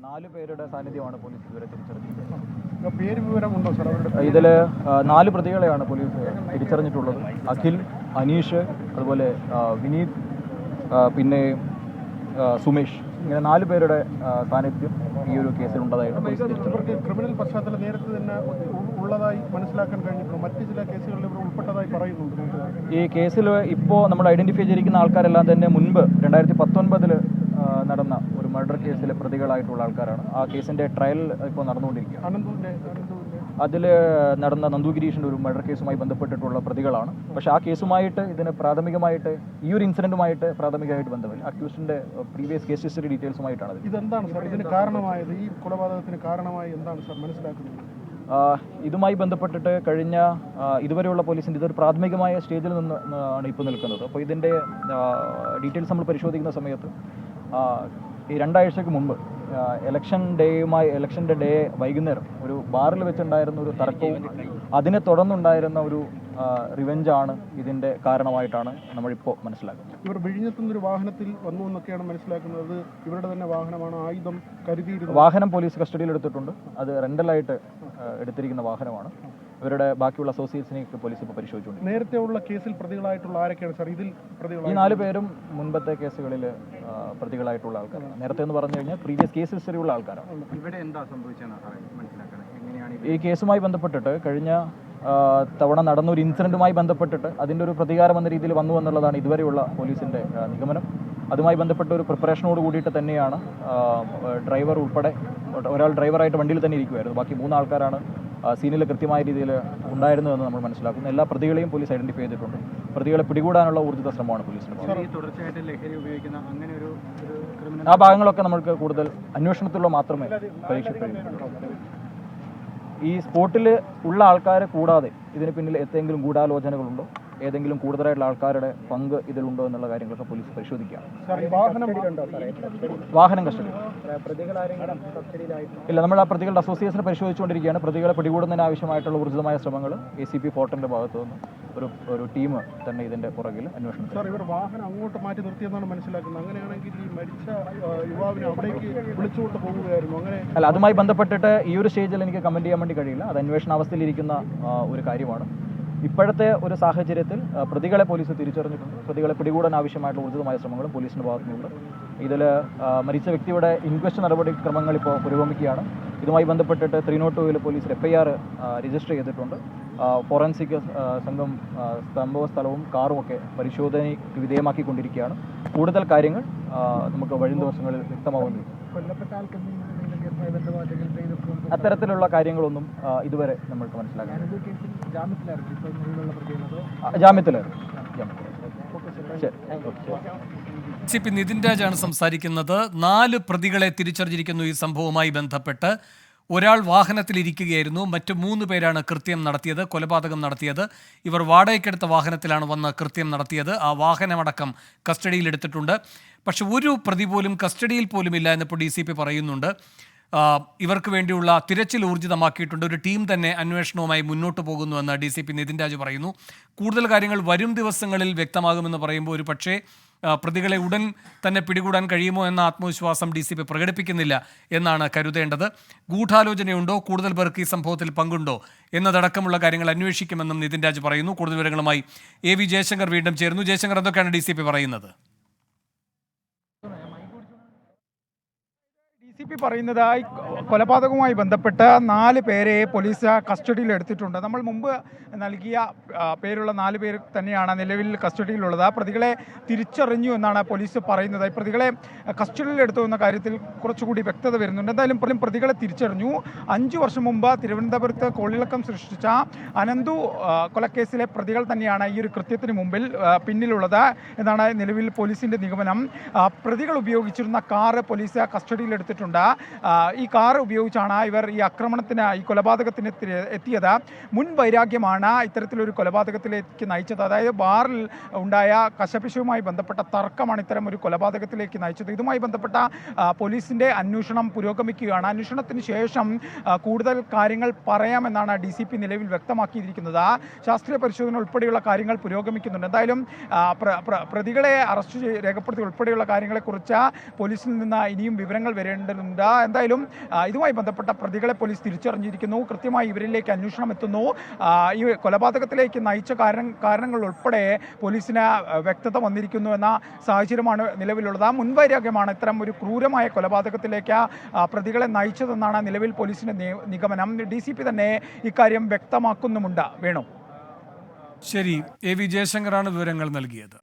4 പേരുടെ സാന്നിധ്യമാണ് പോലീസ് ഇതുവരെ തിരിച്ചറിഞ്ഞത്. പേര് വിവരമുണ്ടോ സാർ? ഇതിൽ 4 പ്രതികളെയാണ് പോലീസ് തിരിച്ചറിഞ്ഞിട്ടുള്ളത്. അഖിൽ, അനീഷ്, അതുപോലെ വിനീത്, പിന്നെ സുമേഷ്, ഇങ്ങനെ 4 പേരുടെ സാന്നിധ്യം ഈ ഒരു കേസിൽ ഉള്ളതായിട്ട് ക്രിമിനൽ പശ്ചാത്തലം നേരത്തെ തന്നെ ഉള്ളതായി മനസ്സിലാക്കാൻ കഴിഞ്ഞിട്ടുണ്ട്. മറ്റ് ചില കേസുകളിൽ ഇവർ ഉൾപ്പെട്ടതായി പറയുന്നുണ്ട്. ഈ കേസിൽ ഇപ്പോൾ നമ്മൾ ഐഡന്റിഫൈ ചെയ്തിരിക്കുന്ന ആൾക്കാരെല്ലാം തന്നെ മുൻപ് 2019 നടന്ന ഒരു മർഡർ കേസിലെ പ്രതികളായിട്ടുള്ള ആൾക്കാരാണ്. ആ കേസിൻ്റെ ട്രയൽ ഇപ്പോൾ നടന്നുകൊണ്ടിരിക്കുകയാണ്. അതിൽ നടന്ന നന്ദുഗിരീഷിൻ്റെ ഒരു മർഡർ കേസുമായി ബന്ധപ്പെട്ടിട്ടുള്ള പ്രതികളാണ്. പക്ഷേ ആ കേസുമായിട്ട് ഇതിന് പ്രാഥമികമായിട്ട് ഈ ഒരു ഇൻസിഡൻറ്റുമായിട്ട് പ്രാഥമികമായിട്ട് ബന്ധമില്ല. അക്യൂസിൻ്റെ പ്രീവിയസ് കേസ് ഹിസ്റ്ററി ഡീറ്റെയിൽസുമായിട്ടാണ്. ഇതെന്താണ് സാർ ഇതിന് കാരണമായത്? ഈ കൊലപാതകത്തിന് കാരണമായി എന്താണ് സാർ മനസ്സിലാക്കുന്നത്? ഇതുമായി ബന്ധപ്പെട്ടിട്ട് കഴിഞ്ഞ ഇതുവരെയുള്ള പോലീസിൻ്റെ ഇതൊരു പ്രാഥമികമായ സ്റ്റേജിൽ ആണ് ഇപ്പോൾ നിൽക്കുന്നത്. അപ്പോൾ ഇതിൻ്റെ ഡീറ്റെയിൽസ് നമ്മൾ പരിശോധിക്കുന്ന സമയത്ത് ഈ 2 ആഴ്ചയ്ക്ക് മുമ്പ് ഇലക്ഷൻ്റെ ഡേ വൈകുന്നേരം ഒരു ബാറിൽ വെച്ചുണ്ടായിരുന്ന ഒരു തർക്കവും അതിനെ തുടർന്നുണ്ടായിരുന്ന ഒരു റിവെഞ്ചാണ് ഇതിൻ്റെ കാരണമായിട്ടാണ് നമ്മളിപ്പോൾ മനസ്സിലാക്കുന്നത്. ഇവർ വിഴിഞ്ഞത്തുനിന്നൊരു വാഹനത്തിൽ വന്നു എന്നൊക്കെയാണ് മനസ്സിലാക്കുന്നത്. ഇവരുടെ തന്നെ വാഹനമാണ്, ആയുധം കരുതിയിരുന്നത്. വാഹനം പോലീസ് കസ്റ്റഡിയിൽ എടുത്തിട്ടുണ്ട്. അത് റെൻ്റലായിട്ട് എടുത്തിരിക്കുന്ന വാഹനമാണ്. ഇവരുടെ ബാക്കിയുള്ള അസോസിയേറ്റ്സിനെയൊക്കെ പോലീസ് ഇപ്പോൾ പരിശോധിച്ചുകൊണ്ട്. നേരത്തെ ഉള്ള കേസിൽ പ്രതികളായിട്ടുള്ള ആരൊക്കെയാണ് സാർ ഇതിൽ പ്രതികൾ? ഈ 4 പേരും മുൻപത്തെ കേസുകളിൽ പ്രതികളായിട്ടുള്ള ആൾക്കാരാണ്. നേരത്തെ എന്ന് പറഞ്ഞു കഴിഞ്ഞാൽ പ്രീവിയസ് കേസ് ഹിസ്റ്ററി ഉള്ള ആൾക്കാരാണ്. ഇവിടെ എന്താ സംഭവിച്ചതെന്ന് മനസ്സിലാക്കണം. എങ്ങനെയാണ് ഈ കേസുമായി ബന്ധപ്പെട്ടിട്ട് കഴിഞ്ഞ തവണ നടന്നൊരു ഇൻസിഡൻറ്റുമായി ബന്ധപ്പെട്ടിട്ട് അതിൻ്റെ ഒരു പ്രതികാരം എന്ന രീതിയിൽ വന്നു എന്നുള്ളതാണ് ഇതുവരെയുള്ള പോലീസിൻ്റെ നിഗമനം. അതുമായി ബന്ധപ്പെട്ട ഒരു പ്രിപ്പറേഷനോട് കൂടിയിട്ട് തന്നെയാണ് ഡ്രൈവർ ഉൾപ്പെടെ ഒരാൾ ഡ്രൈവറായിട്ട് വണ്ടിയിൽ തന്നെ ഇരിക്കുമായിരുന്നു. ബാക്കി 3 ആൾക്കാരാണ് സീനിൽ കൃത്യമായ രീതിയിൽ ഉണ്ടായിരുന്നതെന്ന് നമ്മൾ മനസ്സിലാക്കുന്നു. എല്ലാ പ്രതികളെയും പോലീസ് ഐഡന്റിഫൈ ചെയ്തിട്ടുണ്ട്. പ്രതികളെ പിടികൂടാനുള്ള ഊർജിത ശ്രമമാണ് പോലീസിൻ്റെ. തുടർച്ചയായിട്ട് ലഹരി ഉപയോഗിക്കുന്ന അങ്ങനെ ഒരു ആ ഭാഗങ്ങളൊക്കെ നമുക്ക് കൂടുതൽ അന്വേഷണത്തിലുള്ള മാത്രമേ പരീക്ഷിക്കൂ. ഈ സ്പോട്ടിൽ ഉള്ള ആൾക്കാരെ കൂടാതെ ഇതിന് പിന്നിൽ എന്തെങ്കിലും ഗൂഢാലോചനകളുണ്ടോ, ഏതെങ്കിലും കൂടുതലായിട്ടുള്ള ആൾക്കാരുടെ പങ്ക് ഇതിലുണ്ടോ എന്നുള്ള കാര്യങ്ങളൊക്കെ പോലീസ് പരിശോധിക്കുകയാണ്. വാഹനം കസ്റ്റഡി ഇല്ല. നമ്മൾ ആ പ്രതികളുടെ അസോസിയേഷനെ പരിശോധിച്ചുകൊണ്ടിരിക്കുകയാണ്. പ്രതികളെ പിടികൂടുന്നതിന് ആവശ്യമായിട്ടുള്ള ഊർജിതമായ ശ്രമങ്ങൾ ACP ഫോർട്ടിൻ്റെ ഭാഗത്തു നിന്ന് ഒരു ടീം തന്നെ ഇതിൻ്റെ പുറകിൽ അന്വേഷണം. സാർ, ഇവർ വാഹനം അങ്ങോട്ട് മാറ്റി നിർത്തിയെന്നാണ് മനസ്സിലാക്കുന്നത്. അങ്ങനെയാണെങ്കിൽ ഈ മരിച്ച യുവാവിനെ അവിടേക്ക് വിളിച്ചുകൊണ്ട് പോകുകയായിരുന്നു. അങ്ങനെ അല്ല, അതുമായി ബന്ധപ്പെട്ടിട്ട് ഈ ഒരു സ്റ്റേജിൽ എനിക്ക് കമൻറ്റ് ചെയ്യാൻ വേണ്ടി കഴിയില്ല. അത് അന്വേഷണാവസ്ഥയിലിരിക്കുന്ന ഒരു കാര്യമാണ്. ഇപ്പോഴത്തെ ഒരു സാഹചര്യത്തിൽ പ്രതികളെ പോലീസ് തിരിച്ചറിഞ്ഞിട്ടുണ്ട്. പ്രതികളെ പിടികൂടാൻ ആവശ്യമായിട്ടുള്ള ഊർജിതമായ ശ്രമങ്ങളും പോലീസിൻ്റെ ഭാഗത്തുനിന്നുണ്ട്. ഇതിൽ മരിച്ച വ്യക്തിയുടെ ഇൻക്വസ്റ്റ് നടപടിക്രമങ്ങൾ ഇപ്പോൾ പുരോഗമിക്കുകയാണ്. ഇതുമായി ബന്ധപ്പെട്ടിട്ട് 302 പോലീസ് FIR രജിസ്റ്റർ ചെയ്തിട്ടുണ്ട്. ഫോറൻസിക് സംഘം സംഭവ സ്ഥലവും കാറും ഒക്കെ പരിശോധനയ്ക്ക് വിധേയമാക്കിക്കൊണ്ടിരിക്കുകയാണ്. കൂടുതൽ കാര്യങ്ങൾ നമുക്ക് വരും ദിവസങ്ങളിൽ വ്യക്തമാവുന്നു. അത്തരത്തിലുള്ള കാര്യങ്ങളൊന്നും ഇതുവരെ നമ്മൾക്ക് മനസ്സിലാക്കാം. ജാമ്യത്തിലായിരുന്നു. CP നിതിൻ രാജാണ് സംസാരിക്കുന്നത്. 4 പ്രതികളെ തിരിച്ചറിഞ്ഞിരിക്കുന്നു ഈ സംഭവവുമായി ബന്ധപ്പെട്ട്. ഒരാൾ വാഹനത്തിലിരിക്കുകയായിരുന്നു. മറ്റു 3 പേരാണ് കൃത്യം നടത്തിയത്, കൊലപാതകം നടത്തിയത്. ഇവർ വാടകയ്ക്കെടുത്ത വാഹനത്തിലാണ് വന്ന് കൃത്യം നടത്തിയത്. ആ വാഹനമടക്കം കസ്റ്റഡിയിലെടുത്തിട്ടുണ്ട്. പക്ഷെ ഒരു പ്രതി പോലും കസ്റ്റഡിയിൽ പോലുമില്ല എന്നിപ്പോൾ DCP പറയുന്നുണ്ട്. ഇവർക്ക് വേണ്ടിയുള്ള തിരച്ചിൽ ഊർജിതമാക്കിയിട്ടുണ്ട്. ഒരു ടീം തന്നെ അന്വേഷണവുമായി മുന്നോട്ട് പോകുന്നുവെന്ന് DCP നിതിൻ രാജ് പറയുന്നു. കൂടുതൽ കാര്യങ്ങൾ വരും ദിവസങ്ങളിൽ വ്യക്തമാകുമെന്ന് പറയുമ്പോൾ ഒരു പക്ഷേ പ്രതികളെ ഉടൻ തന്നെ പിടികൂടാൻ കഴിയുമോ എന്ന ആത്മവിശ്വാസം DCP പ്രകടിപ്പിക്കുന്നില്ല എന്നാണ് കരുതേണ്ടത്. ഗൂഢാലോചനയുണ്ടോ, കൂടുതൽ പേർക്ക് ഈ സംഭവത്തിൽ പങ്കുണ്ടോ എന്നതടക്കമുള്ള കാര്യങ്ങൾ അന്വേഷിക്കുമെന്നും നിതിൻ രാജ് പറയുന്നു. കൂടുതൽ വിവരങ്ങളുമായി AV ജയശങ്കർ വീണ്ടും ചേരുന്നു. ജയശങ്കർ, എന്തൊക്കെയാണ് DCP പറയുന്നത്? DCP പറയുന്നത് കൊലപാതകവുമായി ബന്ധപ്പെട്ട് 4 പേരെ പോലീസ് കസ്റ്റഡിയിൽ എടുത്തിട്ടുണ്ട്. നമ്മൾ മുമ്പ് നൽകിയ പേരുള്ള 4 പേർ തന്നെയാണ് നിലവിൽ കസ്റ്റഡിയിലുള്ളത്. പ്രതികളെ തിരിച്ചറിഞ്ഞു എന്നാണ് പോലീസ് പറയുന്നത്. പ്രതികളെ കസ്റ്റഡിയിൽ എടുത്തു എന്ന കാര്യത്തിൽ കുറച്ചുകൂടി വ്യക്തത വരുന്നുണ്ട്. എന്തായാലും പ്രതികളെ തിരിച്ചറിഞ്ഞു. 5 വർഷം മുമ്പ് തിരുവനന്തപുരത്ത് കോളിളക്കം സൃഷ്ടിച്ച അനന്തു കൊലക്കേസിലെ പ്രതികൾ തന്നെയാണ് ഈ ഒരു കൃത്യത്തിന് പിന്നിലുള്ളത് എന്നാണ് നിലവിൽ പോലീസിന്റെ നിഗമനം. പ്രതികൾ ഉപയോഗിച്ചിരുന്ന കാറ് പോലീസ് കസ്റ്റഡിയിലെടുത്തിട്ടുണ്ട്. ഈ കാർ ഉപയോഗിച്ചാണ് ഇവർ ഈ കൊലപാതകത്തിന് എത്തിയത്. മുൻ വൈരാഗ്യമാണ് ഇത്തരത്തിലൊരു കൊലപാതകത്തിലേക്ക് നയിച്ചത്. അതായത് ബാറിൽ ഉണ്ടായ കശപിശവുമായി ബന്ധപ്പെട്ട തർക്കമാണ് ഇത്തരം ഒരു കൊലപാതകത്തിലേക്ക് നയിച്ചത്. ഇതുമായി ബന്ധപ്പെട്ട പോലീസിന്റെ അന്വേഷണം പുരോഗമിക്കുകയാണ്. അന്വേഷണത്തിന് ശേഷം കൂടുതൽ കാര്യങ്ങൾ പറയാമെന്നാണ് DCP നിലവിൽ വ്യക്തമാക്കിയിരിക്കുന്നത്. ശാസ്ത്രീയ പരിശോധന ഉൾപ്പെടെയുള്ള കാര്യങ്ങൾ പുരോഗമിക്കുന്നുണ്ട്. എന്തായാലും പ്രതികളെ അറസ്റ്റ് രേഖപ്പെടുത്തി ഉൾപ്പെടെയുള്ള കാര്യങ്ങളെക്കുറിച്ച് പോലീസിൽ നിന്ന് ഇനിയും വിവരങ്ങൾ വരേണ്ടതുണ്ട്. കരുതുന്നുണ്ട്. എന്തായാലും ഇതുമായി ബന്ധപ്പെട്ട പ്രതികളെ പോലീസ് തിരിച്ചറിഞ്ഞിരിക്കുന്നു. കൃത്യമായി ഇവരിലേക്ക് അന്വേഷണം എത്തുന്നു. ഈ കൊലപാതകത്തിലേക്ക് നയിച്ച കാരണങ്ങൾ ഉൾപ്പെടെ പോലീസിന് വ്യക്തത വന്നിരിക്കുന്നു എന്ന സാഹചര്യമാണ് നിലവിലുള്ളത്. മുൻവൈരാഗ്യമാണ് ഇത്തരം ഒരു ക്രൂരമായ കൊലപാതകത്തിലേക്ക് പ്രതികളെ നയിച്ചതെന്നാണ് നിലവിൽ പോലീസിന്റെ നിഗമനം. DCP തന്നെ ഇക്കാര്യം വ്യക്തമാക്കുന്നുമുണ്ട്. വേണു. ശരി, AV ജയശങ്കറാണ് വിവരങ്ങൾ നൽകിയത്.